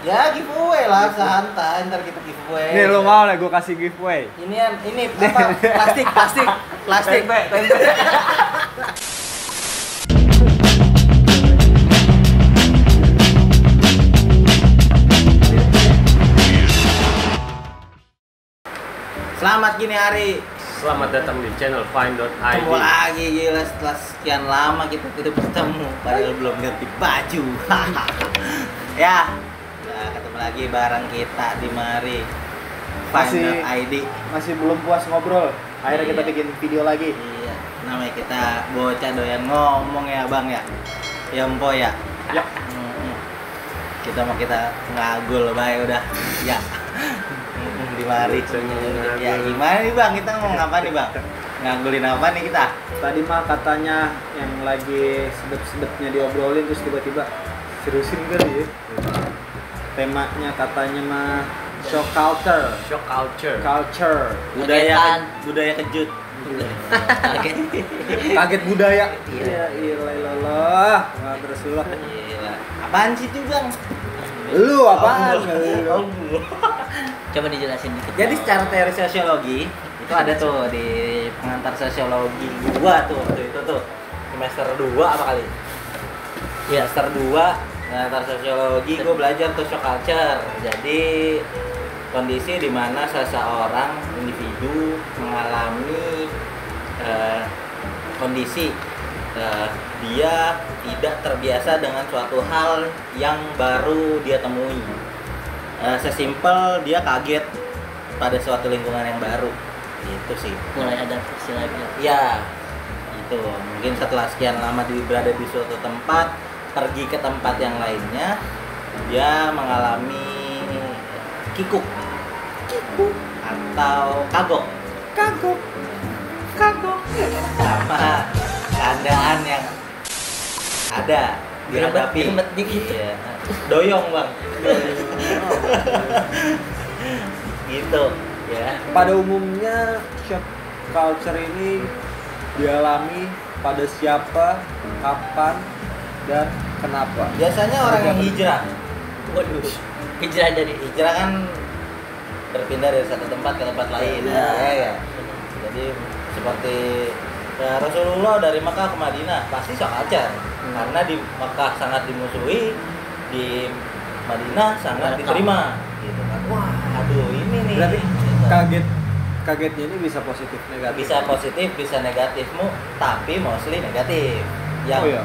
Ya giveaway lah, santai, ntar kita giveaway. Nih lu mau lah gue kasih giveaway. Ini apa? Plastik. Tempe. Selamat gini hari. Selamat datang di channel Fine.id. Ketemu lagi gila setelah sekian lama kita tidak bertemu, padahal belum ganti baju. Ya, nah, ketemu lagi bareng kita di mari Fine.id. Masih belum puas ngobrol. Akhirnya kita Iya. bikin video lagi. Iya, namanya kita bocah doyan ngomong ya bang ya. Ya empo ya. Ya. Kita ngagul baik udah. Ya. Di mari. Ya gimana nih bang? Kita ngomong apa nih bang? Ngagulin apa nih kita? Tadi mah katanya yang lagi sedep-sedepnya diobrolin terus tiba-tiba seriusin kali ya. Temanya katanya mah shock culture. Shock culture. Budaya kejut. Kaget budaya. Iya. Iya, ilah. Enggak terus lu. Gila. Apaan sih itu bang? Lu apaan? Oh, Coba dijelasin dikit. Jadi secara teori sosiologi itu ada tuh di pengantar sosiologi gua tuh waktu itu tuh semester 2 apa kali? Iya. Semester 2 pengantar sosiologi gua belajar tuh shock culture. Jadi kondisi di mana seseorang individu mengalami kondisi dia tidak terbiasa dengan suatu hal yang baru dia temui. Sesimpel dia kaget pada suatu lingkungan yang baru. Itu sih. Mulai adaptasi lagi. Ya, itu mungkin setelah sekian lama berada di suatu tempat, pergi ke tempat yang lainnya, dia mengalami kikuk atau kagok sama keadaan yang ada dihadapi. Gerembet dikit. Iya. Doyong bang. Gitu ya. Pada umumnya shock culture ini dialami pada siapa, kapan, dan kenapa? Biasanya orang yang hijrah. Waduh. Hijrah dari Hijrah kan berpindah dari satu tempat ke tempat lain. Ya. Jadi seperti Rasulullah dari Mekah ke Madinah pasti shock culture. Karena di Mekah sangat dimusuhi, di Madinah sangat diterima. Gitu kan. Wah, aduh ini nih. Berarti Gitu. kagetnya ini bisa positif negatif. Bisa positif, bisa negatifmu, tapi mostly negatif. Yang Oh iya.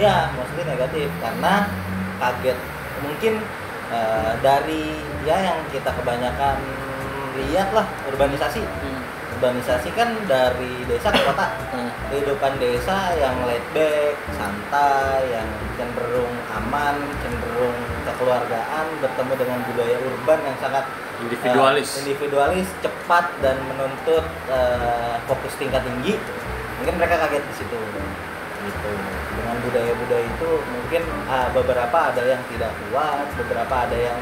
ya mostly negatif karena kaget mungkin dari ya yang kita kebanyakan lihat lah urbanisasi. Urbanisasi kan dari desa ke kota. Kehidupan desa yang laid back, santai, yang cenderung aman, cenderung kekeluargaan, bertemu dengan budaya urban yang sangat individualis, cepat dan menuntut fokus tingkat tinggi. Mungkin mereka kaget di situ. Gitu. Dengan budaya-budaya itu mungkin beberapa ada yang tidak kuat, beberapa ada yang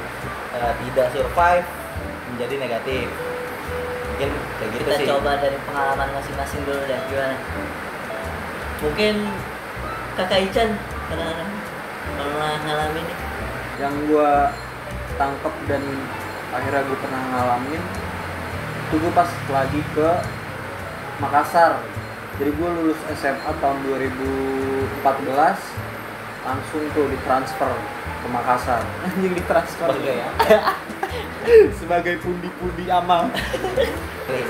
tidak survive menjadi negatif. Mungkin kayak gitu kita sih. coba dari pengalaman masing-masing dulu deh, gimana? Mungkin Kakak Ican pernah ngalamin nih. Yang gua tangkep dan akhirnya gua pernah ngalamin itu gua pas lagi ke Makassar. Jadi gua lulus SMA tahun 2014, langsung tuh ditransfer ke Makassar. Anjing ditransfer Sebagai ya. sebagai pundi-pundi amal.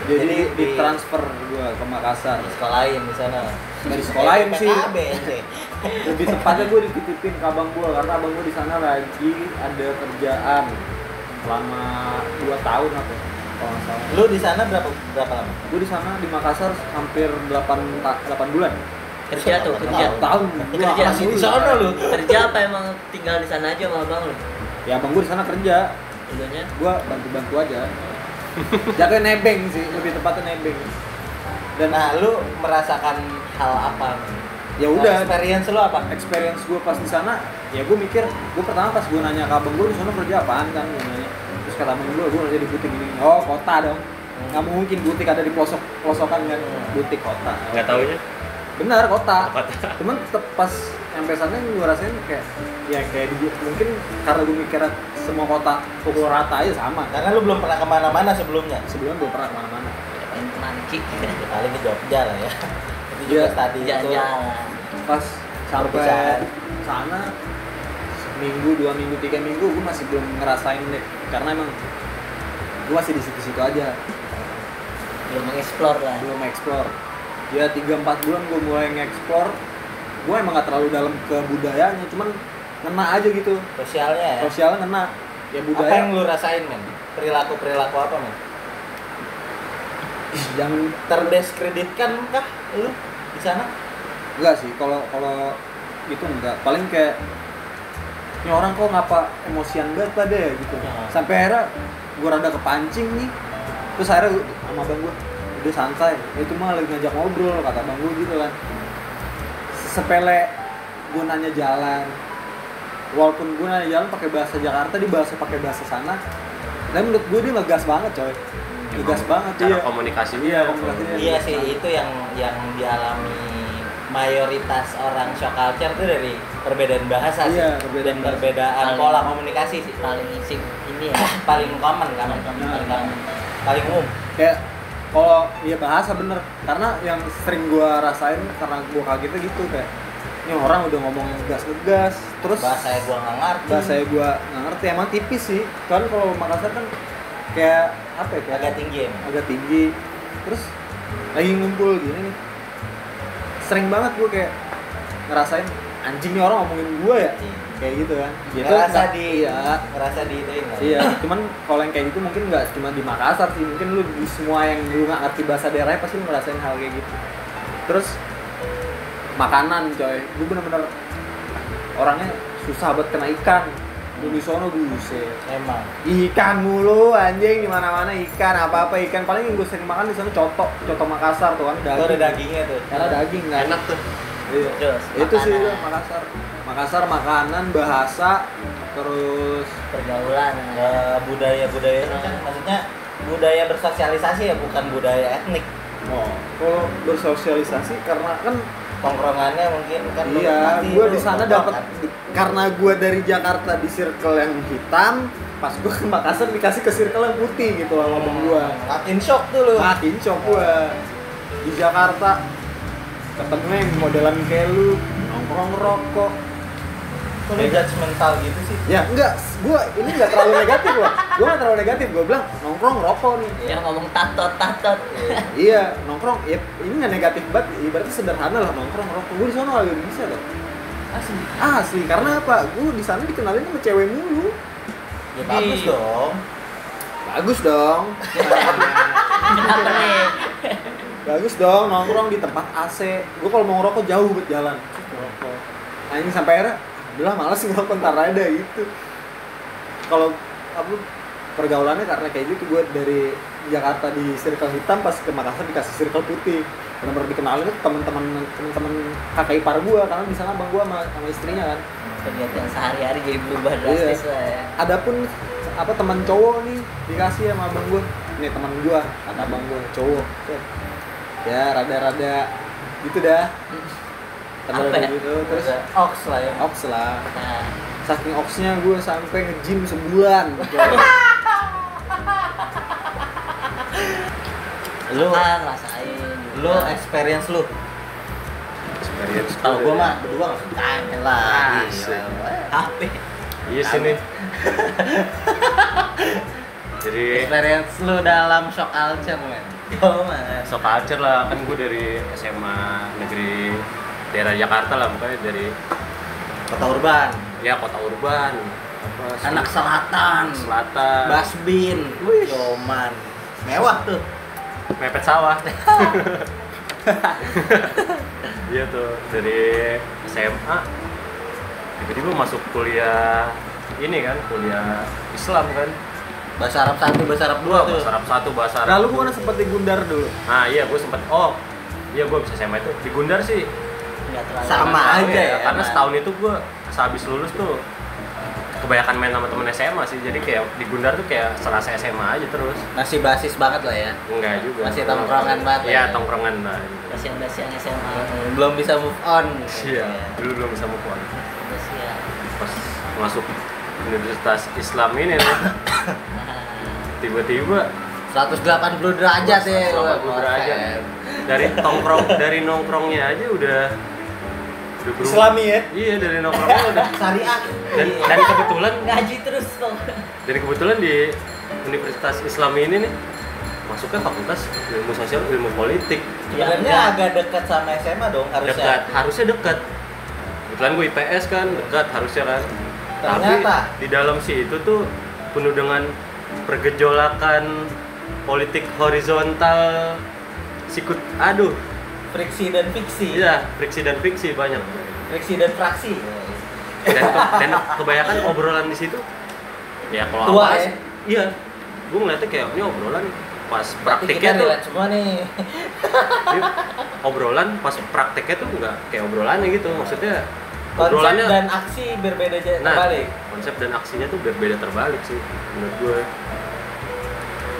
Jadi ditransfer gua ke Makassar. Sekolahin di sana. Dari sekolahin sih. PKB sih. Lebih tepatnya gue dititipin ke abang gue karena abang gue di sana lagi ada kerjaan selama 2 tahun apa ya, kalau nggak salah. Lu di sana berapa lama? Gue di sana di Makassar hampir 8 bulan. Kerja tuh, kerja. Tahun. Gua Kerja. Masih di sana lu. Kerja apa emang tinggal di sana aja sama abang lu? Ya abang gue di sana kerja. Dulunya Gue bantu-bantu aja. Jatuhnya nebeng sih, lebih tepatnya nebeng. Dan Nah, lu merasakan hal apa? ya udah, Experience lu apa? experience gue pas di sana, ya gue mikir, gue pertama pas gue nanya ke abang gue di sana kerja apaan kan, gue nanya. Terus kata abang gue kerja di butik ini. Oh, kota dong. Nggak mungkin butik ada di pelosokan kan, butik kota. Nggak taunya? Benar kota. Kota. Cuman tetep pas sampai sana gue rasain kayak ya kayak mungkin karena gue mikirnya semua kota pukul rata aja sama. Karena lu belum pernah kemana-mana sebelumnya. Sebelumnya belum pernah kemana-mana. Paling kemana Paling ke Jogja lah ya. Itu juga Iya. tadi itu. jalan-jalan. Pas sampai Perpisahan. sana seminggu, 2 minggu, 3 minggu gue masih belum ngerasain deh. Karena emang gue masih di situ-situ aja, Belum mengeksplor lah. belum explore. Ya 3-4 bulan gue mulai nge-explore. Gue emang gak terlalu dalam ke budayanya, cuman ngena aja gitu. Sosialnya ya. Sosialnya ngena. Ya Apa budaya yang lu rasain, men? Perilaku apa, men? yang Terdiskreditkan kah lu di sana? enggak sih, kalau itu enggak. Paling kayak ini orang kok ngapa emosian banget pada ya gitu. Ya. Sampai akhirnya gue rada kepancing nih. Terus akhirnya sama abang gue udah santai. Itu mah lagi ngajak ngobrol kata abang gue gitu kan. Sepele gue nanya jalan. Walaupun gue nanya jalan pakai bahasa Jakarta, dia bahasa pakai bahasa sana. Dan menurut gue dia ngegas banget coy. Ngegas banget Cara dia. komunikasinya. Iya, komunikasinya. Iya sih, itu yang dialami mayoritas orang shock culture itu dari perbedaan bahasa sih. Iya, perbedaan dan bahasa. perbedaan Paling- pola komunikasi sih. Paling ini ya. Paling common kan, Paling common. paling common. Paling umum. Kayak kalau dia bahasa bener, karena yang sering gua rasain karena gua kagetnya gitu kayak ini orang udah ngomong ngegas, terus Bahasanya gua nggak ngerti. bahasanya gua nggak ngerti, emang tipis sih kan. Kalau Makassar kan kayak apa ya, kayak agak tinggi ya. Men? agak tinggi, terus lagi ngumpul gini nih sering banget gua kayak ngerasain anjing nih orang ngomongin gua ya, kayak gitu kan. Ngerasa nggak- di iya. ngerasa di itu nggak? Iya, cuman kalau yang kayak gitu mungkin nggak cuma di Makassar sih, mungkin lu di semua yang lu nggak ngerti bahasa daerahnya pasti lu ngerasain hal kayak gitu. Terus makanan coy, gue bener-bener orangnya susah buat kena ikan. Lu di sono buset. Emang. Ikan mulu anjing, di mana-mana ikan, apa-apa ikan. Paling yang gue sering makan di sana coto Makassar tuh kan, Itu ada daging. dagingnya tuh. Karena daging kan. Enak tuh. Iya. Terus Itu sih makanan. udah Makassar. Makassar makanan, bahasa, terus Pergaulan. Budaya-budaya itu kan maksudnya budaya bersosialisasi ya, bukan budaya etnik. kalau bersosialisasi karena kan Tongkrongannya mungkin kan lu iya, pasti gue lu di sana nongkrong dapat kan. karena gue dari Jakarta di circle yang hitam, pas gue ke Makassar dikasih ke circle yang putih gitu lah ngomong gue. Makin shock tuh lu. Makin shock gue. Di Jakarta ketemu yang modelan kayak lu, nongkrong rokok. Kok lu judgmental gitu sih? Ya enggak, gue ini enggak terlalu negatif gue. Gue enggak terlalu negatif, gue bilang nongkrong rokok nih. Yang ngomong tatot. Iya, nongkrong. Ya, ini nggak negatif banget. Ibaratnya sederhana lah nongkrong rokok. Gue di sana agak bisa loh. Asli, karena apa? Gue di sana dikenalin sama cewek mulu. Ya bagus dong. Bagus dong. Kenapa nih? Bagus dong nongkrong di tempat AC. Gue kalau mau ngerokok jauh buat jalan. Ngerokok. Nah ini sampai akhirnya, udah malas ngerokok ntar ada gitu. Kalau apa pergaulannya karena kayak gitu, gue dari Jakarta di circle hitam, pas ke Makassar dikasih circle putih. Benar-benar dikenalin tuh teman-teman kakak ipar gue, karena di sana abang gue sama istrinya kan. Kegiatan sehari-hari jadi berubah drastis lah ya. Adapun apa teman cowok nih dikasih sama abang gue, ini teman gue kata abang gue cowok. Ya rada-rada gitu dah. Apa ya? Gitu. Terus Terus ox lah ya. ox lah. Nah, Saking oxnya gue sampai nge-gym sebulan. Lu rasain. lu experience lu. Experience. Kalau gua mah berdua nggak tanya lah. Iya. HP. Iya sih nih. Jadi Experience lu dalam shock culture, men. Oh, man. so culture lah, kan gue dari SMA negeri daerah Jakarta lah, bukannya dari Kota urban, ya kota urban. Apa, anak selatan, selatan. Basbin, Yoman. Mewah tuh. Mepet sawah. Iya tuh, dari SMA tiba-tiba masuk kuliah ini kan, kuliah Islam kan. Bahasa Arab 1, bahasa Arab 2 tuh. Bahasa Arab 1, bahasa Arab. Lalu gue sempet di Gundar dulu. Nah iya, gue sempet, iya gue bisa SMA itu di Gundar sih. Nggak terlalu. Sama Tahu aja ya, karena emang. setahun itu gue sehabis lulus tuh kebanyakan main sama temen SMA sih, jadi kayak di Gundar tuh kayak selasa SMA aja terus. Masih basis banget lah ya. Enggak juga. Masih tongkrongan banget Iya, ya? tongkrongan banget. Kasihan-kasihan SMA. Belum bisa move on. Iya, dulu belum bisa move on. Kasihan. Pas masuk Universitas Islam ini nih, tiba-tiba 180 derajat ya. 180 derajat. Dari nongkrongnya aja udah berubah. Islami ya? Iya, dari nongkrongnya udah Syariah. dan kebetulan Ngaji terus kok. di Universitas Islam ini nih masuknya fakultas ilmu sosial, ilmu politik. Sebenarnya Ya, agak dekat sama SMA dong Harusnya dekat. Kebetulan gue IPS kan, dekat harusnya kan. Ternyata. Tapi di dalam situ tuh penuh dengan pergejolakan politik horizontal, sikut aduh. Friksi dan fiksi. Iya, friksi dan fiksi banyak. Friksi dan fraksi. Dan kebanyakan obrolan di situ ya kalau Tua awal ya? iya, gue ngeliatnya kayak ini obrolan pas Berarti praktiknya kita tuh relate semua nih. iya, obrolan pas prakteknya tuh nggak kayak obrolannya gitu, maksudnya Konsep obrolannya dan aksi berbeda terbalik. konsep dan aksinya tuh berbeda terbalik sih menurut gue.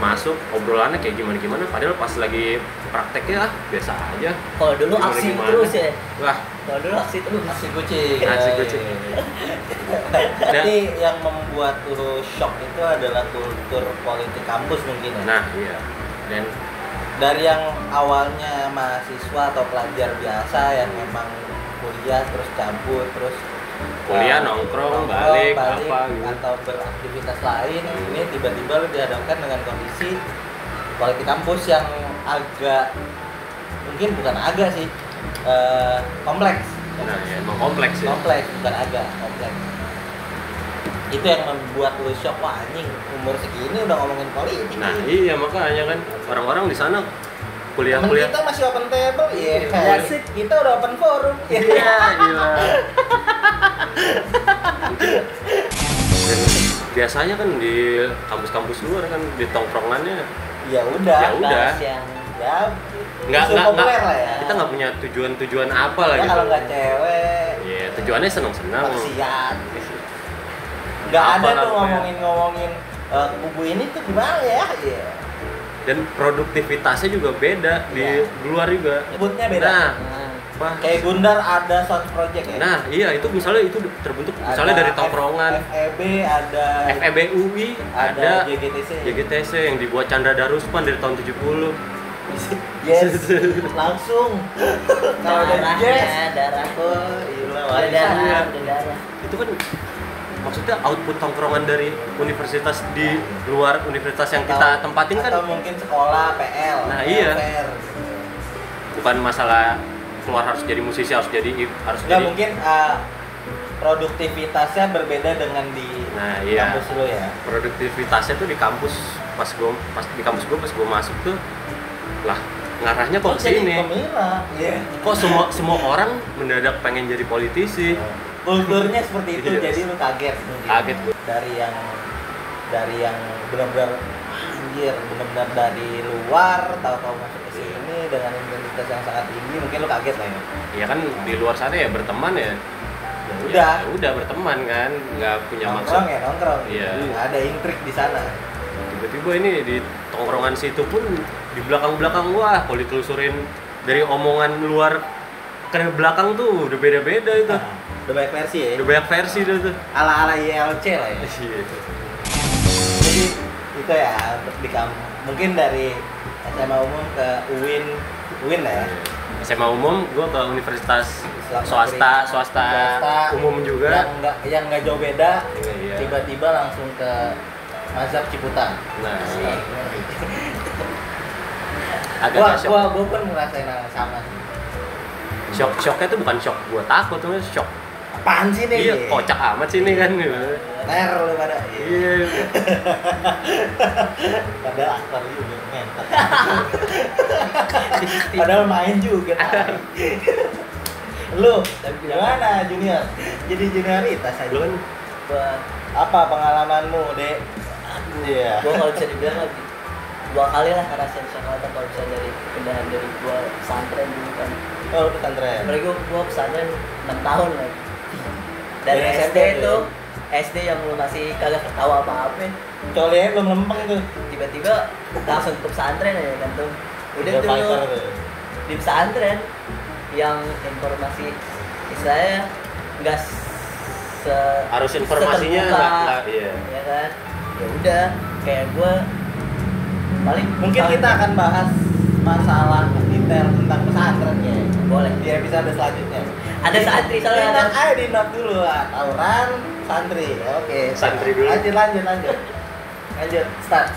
Masuk obrolannya kayak gimana padahal pas lagi prakteknya biasa aja. Kalau dulu Gimana- aksi gimana. terus ya. Wah, Kalau dulu aksi terus. Nasi kucing. Nasi kucing. Jadi yang membuat lu shock itu adalah kultur politik kampus mungkin ya. nah iya. Dan Dari yang awalnya mahasiswa atau pelajar biasa yang memang kuliah terus cabut terus kuliah nongkrong balik apa gitu. atau beraktivitas lain, ini tiba-tiba lu dihadapkan dengan kondisi politik kampus yang agak, mungkin bukan agak sih, kompleks. Nah, ya, emang kompleks ya. Kompleks, bukan agak, kompleks. Itu yang membuat lu shock, wah anjing umur segini udah ngomongin politik. Nah, iya makanya kan orang-orang di sana Temen kuliah-kuliah. kita masih open table, iya. Asik. Kita udah open forum. Iya, gila. Dan biasanya kan di kampus-kampus luar kan di tongkrongannya Ya udah. Ya udah. Bahas yang Ya, nggak isu populer lah ya. kita nggak punya tujuan apa lah Ya, gitu. kalau nggak cewek, Iya, tujuannya senang-senang. maksiat. Nggak Apa ada tuh namanya? ngomongin kubu ini tuh gimana ya? Iya. Dan produktivitasnya juga beda di Iya. luar juga. Sebutnya beda. Nah, Nah, apa? Kayak Gundar ada sound project ya. Nah, iya itu misalnya itu terbentuk misalnya Ada dari tongkrongan FEB, ada FEB UI, ada JGTC. JGTC yang dibuat Chandra Darusman dari tahun 70. Yes, langsung. Kalau dari darahnya, Yes, darah. oh, gila, Ada warisan. darah, ada darah. Itu kan maksudnya output tongkrongan dari universitas di luar universitas yang kita tempatin kan atau mungkin sekolah PL. Nah, iya. fair. bukan masalah keluar harus jadi musisi, harus jadi Nggak jadi mungkin produktivitasnya berbeda dengan di Nah, iya. kampus lu ya. Produktivitasnya tuh di kampus pas di kampus gue pas gue masuk tuh lah ngarahnya kok ke Jadi sini. pemila. Iya. Kok semua orang mendadak pengen jadi politisi. Kulturnya seperti itu, Iya. jadi lu kaget mungkin. Kaget gue. Dari yang benar-benar anjir, benar-benar dari luar tahu-tahu masuk ke sini dengan intensitas yang sangat tinggi, mungkin lu kaget lah ya. Ya kan di luar sana ya berteman ya. Udah. Ya udah berteman kan, nggak punya maksud. Nongkrong ya nongkrong. Iya. Nggak ada intrik di sana. Tiba-tiba ini di tongkrongan situ pun di belakang-belakang wah kalau ditelusurin dari omongan luar ke belakang tuh udah beda-beda itu. Nah, udah banyak versi ya. Udah banyak versi dah tuh. Ala-ala YLC lah ya. Iya. Jadi itu ya untuk di mungkin dari SMA umum ke UIN lah ya. SMA umum gue ke universitas Islam swasta Swasta umum juga. yang nggak jauh beda. Iya. Tiba-tiba langsung ke Mazhab Ciputat. Nah, Gua agak shock. pun ngerasain hal yang sama sih. Shocknya tuh bukan shock gue takut, tuh shock. Apaan sih nih? Iya, kocak amat sih ini kan. Ter lu pada. Iya. Padahal aktor juga ngentot. Padahal main juga. Lu gimana Junior? Jadi junioritas aja. Lu kan Apa pengalamanmu, Dek? Iya. Gua kalau bisa dibilang lagi 2 kali lah ngerasain Jakarta kalau bisa dari pindahan dari gua pesantren dulu kan. Oh, lu pesantren. Apalagi gua pesantren 6 tahun lagi. Dari Dari SD SMP itu SD yang lu masih kagak ketawa apa-apa, Colnya belum lempeng tuh. tiba-tiba langsung ke pesantren aja kan tuh. Udah Udah tuh fighter lu tuh. di pesantren yang informasi istilahnya nggak Harus informasinya seterbuka, nggak iya. ya kan. Ya udah kayak gue paling Mungkin kita akan bahas masalah detail tentang pesantren ya. boleh. Di episode selanjutnya. Ada santri soalnya Kita ada. aja di note dulu lah. Tawuran, santri. Oke. Santri dulu. Lanjut. Lanjut. Start.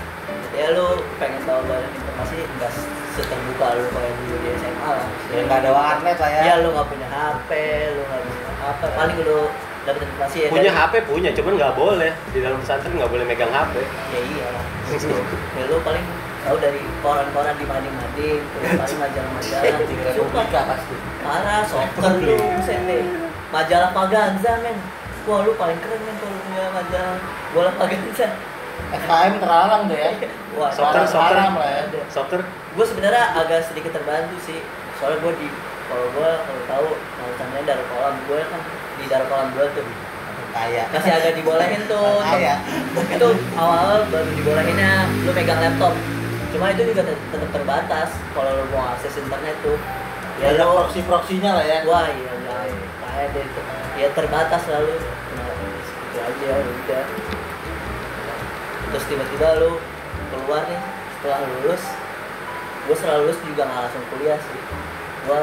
Ya lu pengen tahu banyak informasi nggak seterbuka lu kayak dulu di SMA lah. Ya nggak ada warnet lah ya. Ya lu nggak punya HP, lu nggak punya apa, paling lu dapet informasi ya Punya dari- HP punya, cuman nggak boleh di dalam pesantren nggak boleh megang HP. Ya iya lah. Ya lu paling tahu dari koran-koran di mading-mading, terus paling majalah-majalah. Anjing Republika pasti. Parah, soccer lu, buset deh. Majalah Paganza men. Wah lu paling keren men kalau punya majalah bola Paganza. FKM terlarang tuh ya. Wah, Soccer, Haram lah ya. Soccer gue sebenarnya agak sedikit terbantu sih, soalnya gue kalau tahu alasannya dari kolam gue kan di dalam kolam gue tuh Kayak. masih agak dibolehin tuh. Kayak. Itu awal baru dibolehinnya lu megang laptop, cuma itu juga tetap terbatas kalau lu mau akses internet tuh. Ya ada lu proksi-proksinya lah ya. wah iya kayak deh itu ya terbatas lalu. Nah segitu aja udah. Terus tiba-tiba lu keluar nih setelah lulus, gue setelah lulus juga nggak langsung kuliah sih, gue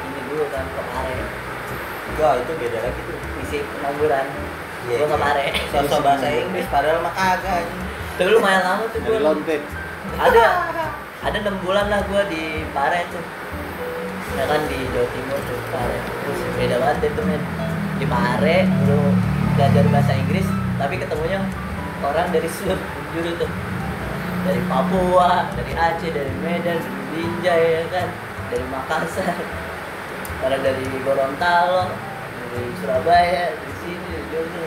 ini dulu kan ke Pare, Wah itu beda lagi tuh. isi pengangguran. Iya, Gue ke iya. Pare, Sosok bahasa Inggris padahal mah kagak anjing. tapi lumayan lama tuh Dari gue. lontet. Ada 6 bulan lah gue di Pare tuh, ya kan di Jawa Timur tuh Pare. Terus beda banget itu men, di Pare lu belajar bahasa Inggris tapi ketemunya orang dari seluruh penjuru tuh, dari Papua, dari Aceh, dari Medan, dari Binjai ya kan, dari Makassar, ada dari Gorontalo, dari Surabaya, dari sini, dari Jogja.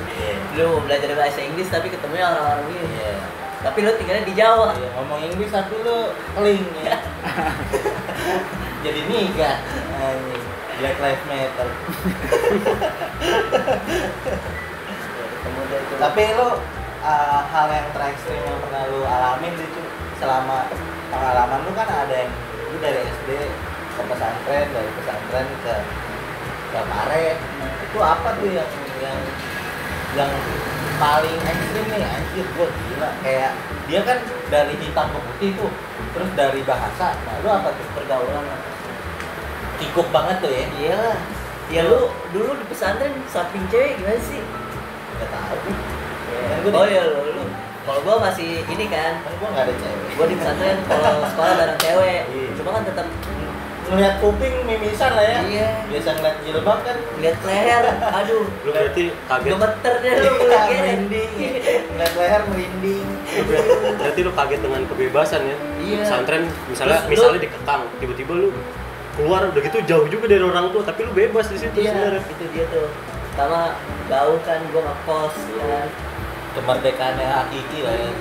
Lu mau belajar bahasa Inggris tapi ketemunya orang-orang ini. Iya. Tapi lu tinggalnya di Jawa. Iya, ngomong Inggris tapi lu keling ya. Jadi niga. Anjing. Black Lives Matter. Ketemu deh tuh. Tapi lu hal yang terekstrim yang pernah lu alamin itu selama pengalaman lu kan ada yang lu dari SD ke pesantren, dari pesantren ke Pare. Itu apa tuh yang paling ekstrim nih anjir gua gila, kayak dia kan dari hitam ke putih tuh, terus dari bahasa. Nah lu apa tuh? Pergaulan. Kikuk banget tuh ya. Iya lah. Ya lu dulu di pesantren samping cewek gimana sih? Gak tahu. Ya. Kan gua Oh di- iya lu. Kalau gua masih ini kan, Kan gua nggak ada cewek. gua di pesantren kalau sekolah bareng cewek. Iya. Cuma kan tetap Ngeliat kuping mimisan lah ya. iya. Biasa ngeliat jilbab kan. Lihat leher, aduh. lu berarti kaget. Gemeter deh lu Iya, ngeliatnya. merinding. Ngeliat leher merinding. Berarti lu kaget dengan kebebasan ya. Iya. Pesantren Terus misalnya lu- dikekang, tiba-tiba lu keluar udah gitu jauh juga dari orang tua, tapi lu bebas di situ Iya, sebenarnya. itu dia tuh. Sama jauh kan gua ngekos kan. Kemerdekaannya hakiki lah ya.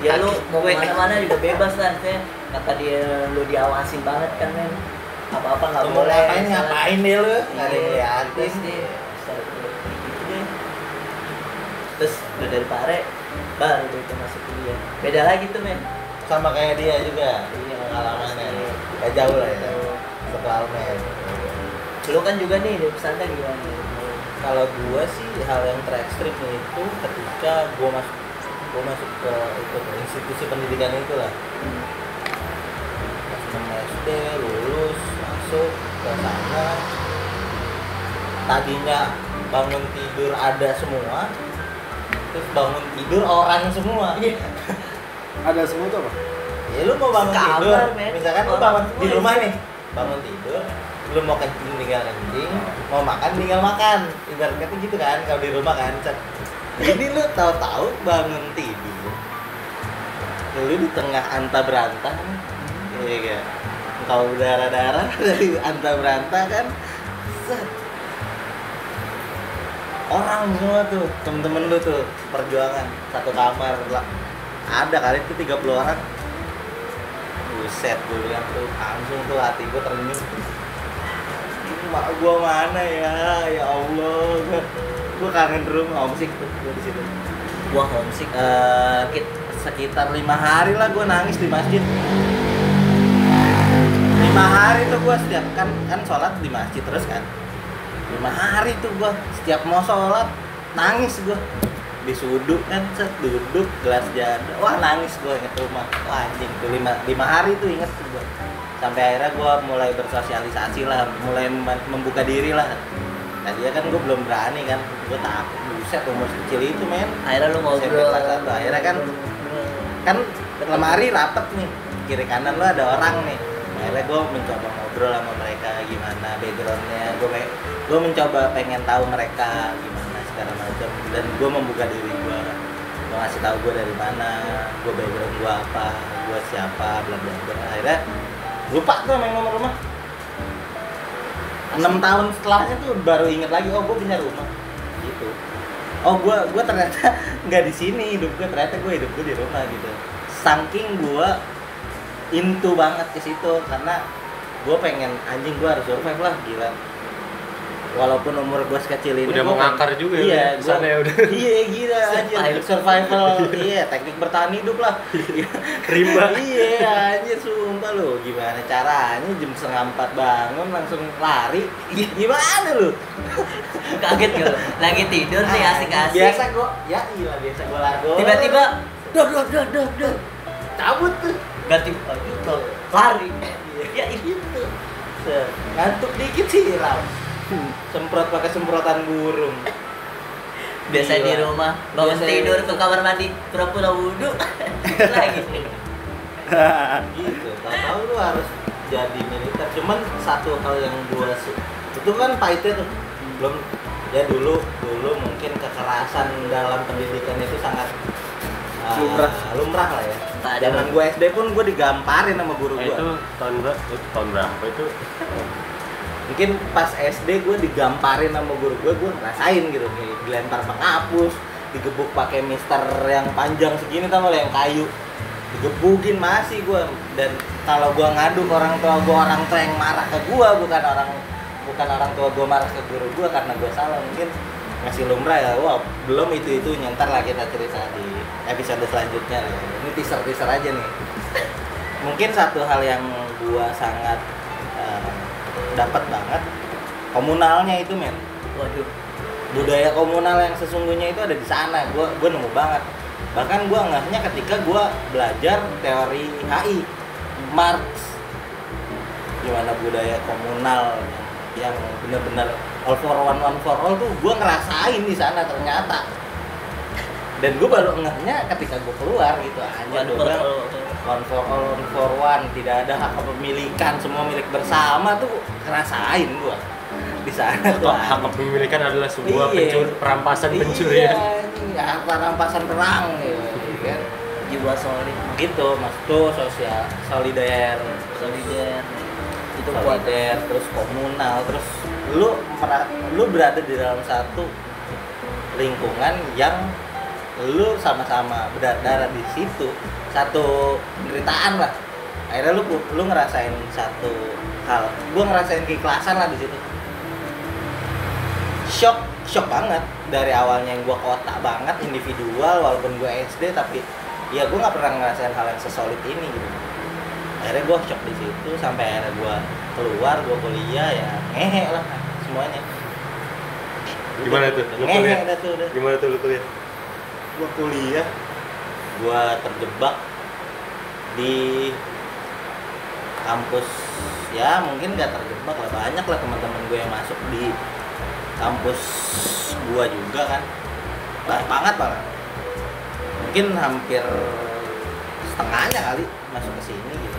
Ya lu mau kemana-mana juga bebas lah, maksudnya kata dia lu diawasin banget kan men, apa-apa nggak Lu mau boleh. ngapain misalnya. ngapain deh lu. Nggak ada yang Iya, liatin. terus deh, gitu deh. Terus udah dari Pare, baru deh itu masuk kuliah. Beda lagi tuh men. Sama kayak dia juga. Iya, Pengalamannya. pasti. Gak jauh lah ya. Tuh. Satu almen. Lu kan juga nih di pesantren gimana? Kalau gua sih hal yang terekstrim itu ketika gua masuk ke itu ke institusi pendidikan itu lah. Hmm. Pas 6 SD lulus masuk ke sana, tadinya bangun tidur ada semua, terus bangun tidur orang semua. Ada semua tuh apa? Ya lu mau bangun Sekamar, tidur, men. misalkan lu Orang bangun semua di rumah isi. nih, bangun tidur, lu mau kencing tinggal kencing, mau makan tinggal makan, ibaratnya tuh gitu kan kalau di rumah kan. Cet. Ini lu tahu-tahu bangun tidur, lu di tengah anta berantah, iya kan? Tahu darah-darah dari anta berantah kan, set. Orang semua tuh, temen-temen lu tuh, perjuangan, satu kamar lah. Ada kali tuh 30 orang. Buset, gue bilang tuh, langsung tuh hati gue terenyuh. Mak gue mana ya Allah. Gue kangen rumah, homesick tuh gue di situ. Gua homesick. Sekitar 5 hari lah gue nangis di masjid. 5 hari tuh gue setiap kan sholat di masjid terus kan. 5 hari tuh gue setiap mau sholat nangis gue. Disuduk kan, set duduk gelas jada, wah nangis gue inget rumah. Wah anjing tuh 5 hari tuh inget tuh gue. Sampai akhirnya gue mulai bersosialisasi lah, mulai membuka diri lah. Tadinya kan gue belum berani kan, gue takut, buset umur kecil itu men. Akhirnya lu ngobrol. Akhirnya kan lemari rapet nih, kiri kanan lo ada orang nih. Akhirnya gue mencoba ngobrol sama mereka gimana backgroundnya, gue mencoba pengen tahu mereka gimana segala macam, dan gue membuka diri gue ngasih tahu gue dari mana, gue background gue apa, gue siapa, bla bla bla. Akhirnya lupa tuh main nomor rumah. 6 tahun setelahnya tuh baru inget lagi, oh gue punya rumah gitu. Oh gue ternyata nggak di sini hidup gue, ternyata gue hidup gue di rumah gitu. Saking gue into banget ke situ karena gue pengen anjing gue harus survive lah, gila. Walaupun umur gue sekecil ini udah mau ngakar juga iya, ya sana ya udah. Iya gila anjir, survival. Iya, teknik bertahan hidup lah. Rimba. Iya anjir, sumpah lu. Gimana caranya jam 3:30 bangun langsung lari? Gimana lu? Kaget gak lu? Lagi tidur nih asik-asik. Biasa gue, ya iya biasa gue lagu. Tiba-tiba dor. Cabut tuh. Ganti baju, lari. Ya itu. Ngantuk dikit sih hilang. Semprot pakai semprotan burung. Biasa Gila. di rumah bangun Biasa tidur ke kamar mandi pura-pura wudhu lagi. Gitu. Tahu lu harus jadi militer. Cuman satu hal yang gua itu kan pahitnya tuh. Belum ya dulu mungkin kekerasan dalam pendidikan itu sangat lumrah lah ya. Zaman gua SD pun gua digamparin sama guru gua. Itu tahun berapa itu? Mungkin pas SD gue digamparin sama guru gue ngerasain gitu, kayak dilempar penghapus, digebuk pakai mister yang panjang segini tau gak, yang kayu, digebukin masih gue. Dan kalau gue ngadu ke orang tua yang marah ke gue, bukan orang tua gue marah ke guru gue karena gue salah. Mungkin masih lumrah ya. Wow, belum itu nyentar lah kita cerita di episode selanjutnya. Ini teaser aja nih. Mungkin satu hal yang gue sangat dapat banget komunalnya itu men. Waduh. Budaya komunal yang sesungguhnya itu ada di sana. Gue nemu banget. Bahkan gue ngehnya ketika gue belajar teori HI, Marx, gimana budaya komunal yang benar-benar all for all tuh gue ngerasain di sana ternyata. Dan gue baru ngehnya ketika gue keluar gitu aja. One for one, tidak ada hak kepemilikan, semua milik bersama tuh ngerasain gua di sana tuh. Hak kepemilikan adalah sebuah perampasan pencurian. Iya, rampasan perang gitu kan. Jiwa solid Gitu, mas tuh solider. Itu kuat. Solider, terus komunal, terus lu berada di dalam satu lingkungan yang lu sama-sama berdarah di situ, satu penderitaan lah. Akhirnya lu ngerasain satu hal. Gua ngerasain keikhlasan lah di situ. Shock banget dari awalnya yang gua kota banget, individual walaupun gua SD, tapi ya gua nggak pernah ngerasain hal yang sesolid ini gitu. Akhirnya gua shock di situ sampai akhirnya gua keluar, gua kuliah ya ngehe lah semuanya. Gimana tuh? Ngehe dah tuh udah. Gimana tuh lu kuliah? Gua kuliah, gua terjebak di kampus, ya mungkin gak terjebak lah, banyak lah teman-teman gue yang masuk di kampus gua juga kan, banyak banget malah, mungkin hampir setengahnya kali masuk ke sini gitu.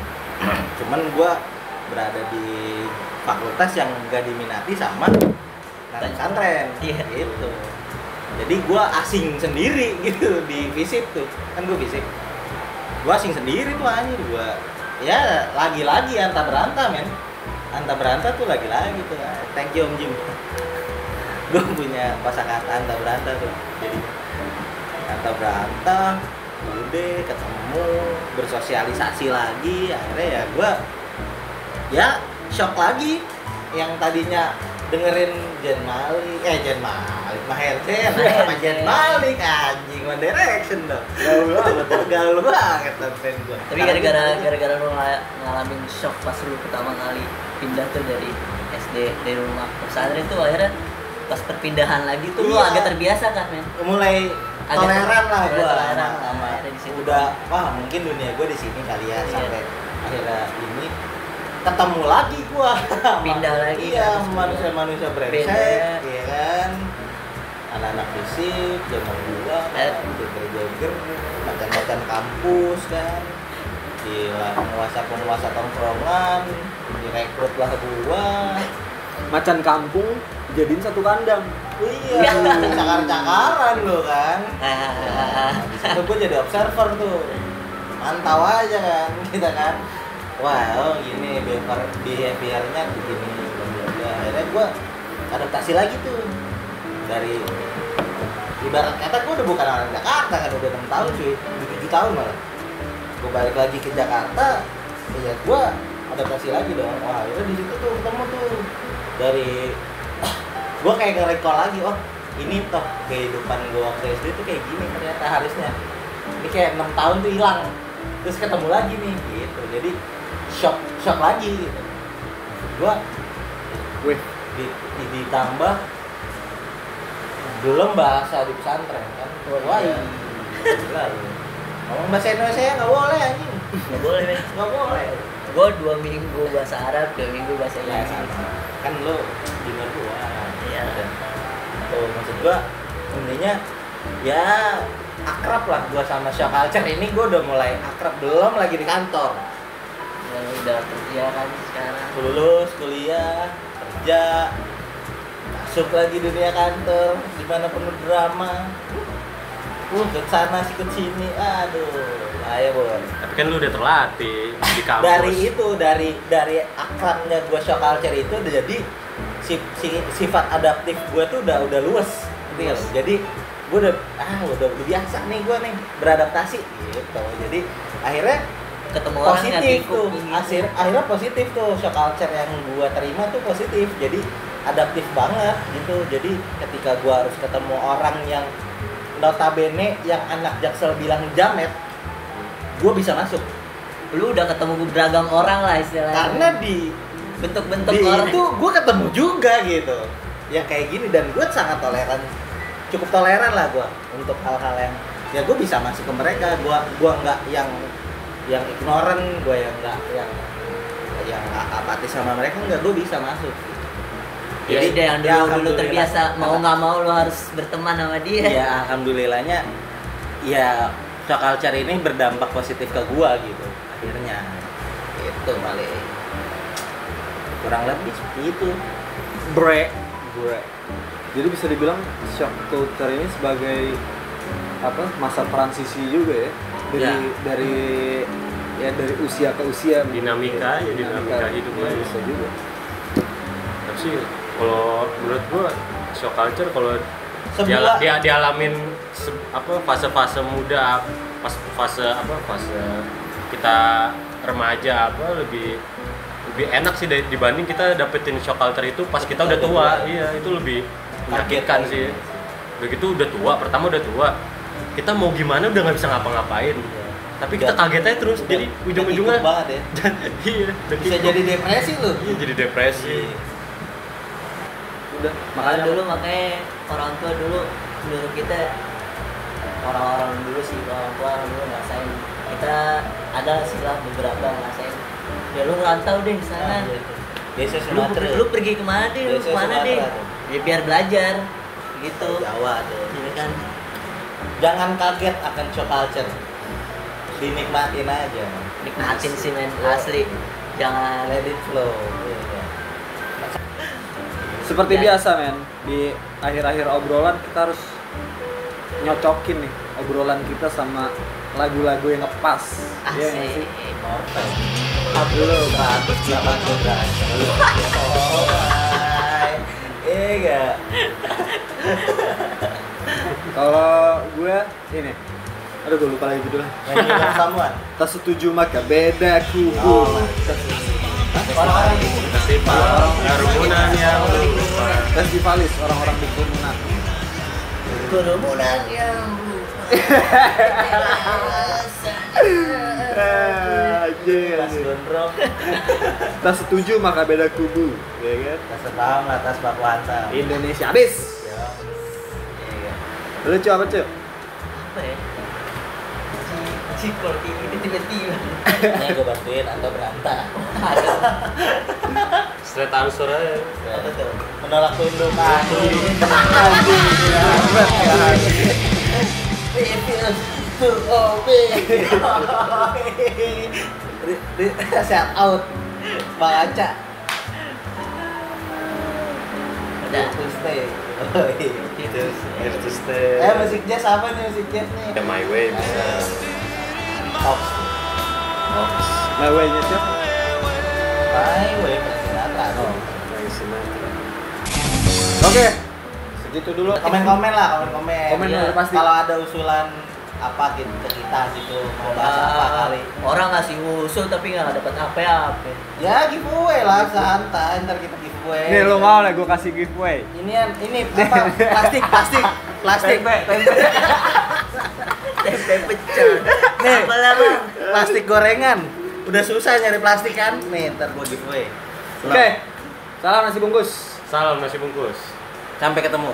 Cuman gua berada di fakultas yang gak diminati sama pesantren gitu. Jadi gue asing sendiri gitu di FISIP tuh, kan gue FISIP, gue asing sendiri tuh anjir. Gue ya lagi-lagi anta beranta tuh lagi-lagi tuh. Thank you Om Jim. Gue punya kosakata anta beranta tuh, jadi anta beranta udah ketemu, bersosialisasi lagi. Akhirnya ya gue ya shock lagi, yang tadinya dengerin Jen Malik Maher Zain sama Jet balik anjing One Direction dong. Gaul banget tuh fan gua. Tapi gara-gara lu ngalamin shock pas lu pertama kali pindah tuh dari SD dari rumah ke pesantren tuh akhirnya pas perpindahan lagi tuh lu Iya. agak terbiasa kan men? Mulai Agak toleran lah gua toleran sama di situ. udah wah mungkin dunia gua di sini kali ya Iya. sampai akhirnya ini ketemu lagi gua Pindah lagi iya kan, manusia-manusia brengsek beda. iya kan anak-anak fisik zaman gua joger-joger macan-macan kampus kan gila penguasa tongkrongan direkrut lah gua Macan kampung jadiin satu kandang. iya cakar-cakaran lo kan di situ gua jadi observer tuh mantau aja kan kita kan wah oh gini behaviornya begini akhirnya gue adaptasi lagi tuh dari ibarat kata gue udah bukan orang Jakarta kan udah 6 tahun cuy udah 7 tahun malah gue balik lagi ke Jakarta ya gue adaptasi lagi dong wah akhirnya di situ tuh ketemu tuh dari gue kayak nge-recall lagi oh ini toh kehidupan gue waktu SD tuh kayak gini ternyata harusnya ini kayak 6 tahun tuh hilang terus ketemu lagi nih gitu jadi shock lagi gitu gua ditambah belum bahasa di pesantren kan wah iya. gila lu ngomong bahasa Indonesia nggak boleh anjing Nggak boleh men. nggak boleh Gue 2 minggu bahasa Arab, 2 minggu bahasa ya Inggris. sama kan lu junior gua Iya. tuh maksud gua intinya ya akrab lah gua sama shock culture ini gua udah mulai akrab belum lagi di kantor Ya, udah kerja kan sekarang. lulus kuliah kerja masuk lagi dunia kantor dimana penuh drama ikut sana ikut sini aduh bahaya bon Tapi kan lu udah terlatih di kampus. dari akrabnya gua shock culture itu udah jadi sifat adaptif gua tuh udah luas gitu ya jadi gua udah biasa nih gua nih beradaptasi gitu jadi akhirnya Ketemu orang yang positif tuh gitu. akhirnya positif tuh shock culture yang gua terima tuh positif jadi adaptif banget gitu jadi ketika gua harus ketemu orang yang notabene yang anak Jaksel bilang jamet gua bisa masuk Lu udah ketemu beragam orang lah istilahnya. karena di bentuk-bentuk di orang. itu gua ketemu juga gitu yang kayak gini dan gua sangat cukup toleran lah gua untuk hal-hal yang ya gua bisa masuk ke mereka gua nggak yang ignoran gue yang apatis sama mereka enggak gue bisa masuk Ya udah yang dulu alhamdulillah. terbiasa mau nggak mau lu harus berteman sama dia. ya alhamdulillahnya ya shock culture ini berdampak positif ke gue gitu akhirnya itu paling kurang lebih seperti itu Bre. Jadi bisa dibilang shock culture ini sebagai masa transisi juga ya dari usia ke usia Dinamika hidup ya, lah. bisa juga. Tapi sih kalau menurut gua shock culture kalau Sebuah- dia dialamin fase-fase muda fase kita remaja lebih enak sih dibanding kita dapetin shock culture itu pas kita udah tua. Iya, itu lebih menyakitkan sih. Begitu udah tua, pertama udah tua, kita mau gimana udah nggak bisa ngapa-ngapain. Tapi kita kaget aja terus, jadi ujung-ujungnya ikut banget ya iya, bisa jadi depresi lu iya, jadi depresi. Udah, Makanya makanya makanya orang tua dulu kita orang-orang dulu sih orang tua dulu ngerasain kita ada sih lah beberapa ngerasain ya lu ngerantau deh di sana Desa lu, Sumatera lu pergi kemana deh lu Desa kemana deh Sumatera. ya biar belajar gitu Jawa tuh ya kan jangan kaget akan shock culture dinikmatin aja nikmatin sih men asli jangan let it flow seperti Ya. biasa men di akhir-akhir obrolan kita harus nyocokin nih obrolan kita sama lagu-lagu yang ngepas. Iya nggak asik sih? dulu 180 derajat enggak Kalau gue ini, aduh gue lupa lagi judulnya. someone Tak setuju maka beda kubu. orang-orang Festival kerumunan yang lupa. Festivalis orang-orang di kerumunan. kerumunan yang Pas gondrong. Tak setuju maka beda kubu, ya kan? Tak sepaham atas baku hantam. Indonesia habis. Ya. Iya. Lu Cu, apa Cu? apa ya? Cikor ini tiba-tiba. Ini gue bantuin atau berantah. Straight answer aja. Apa tuh? Menolak tunduk anjing. Refuse to obey. Shout out Bang Aca. Udah. To stay. Here to stay. Musik jazz apa nih musik jazz nih? Ya, My Way bisa. Ops. My way-nya Cu. My way Sinatra. Frank Sinatra. Oke. Segitu dulu. Komen-komen lah, komen-komen. Komen Iya. udah pasti. Kalau ada usulan apa gitu ke kita gitu mau bahas apa kali. Orang ngasih usul tapi nggak dapat apa-apa. Ya giveaway lah santai, ntar kita giveaway. Nih lu mau lah gue kasih giveaway. Ini apa? Plastik. Tempe pecel. Nih. Apalah bang? Plastik gorengan. Udah susah nyari plastik kan? Nih, ntar gua giveaway. Oke. Salam nasi bungkus. Salam nasi bungkus. Sampai ketemu.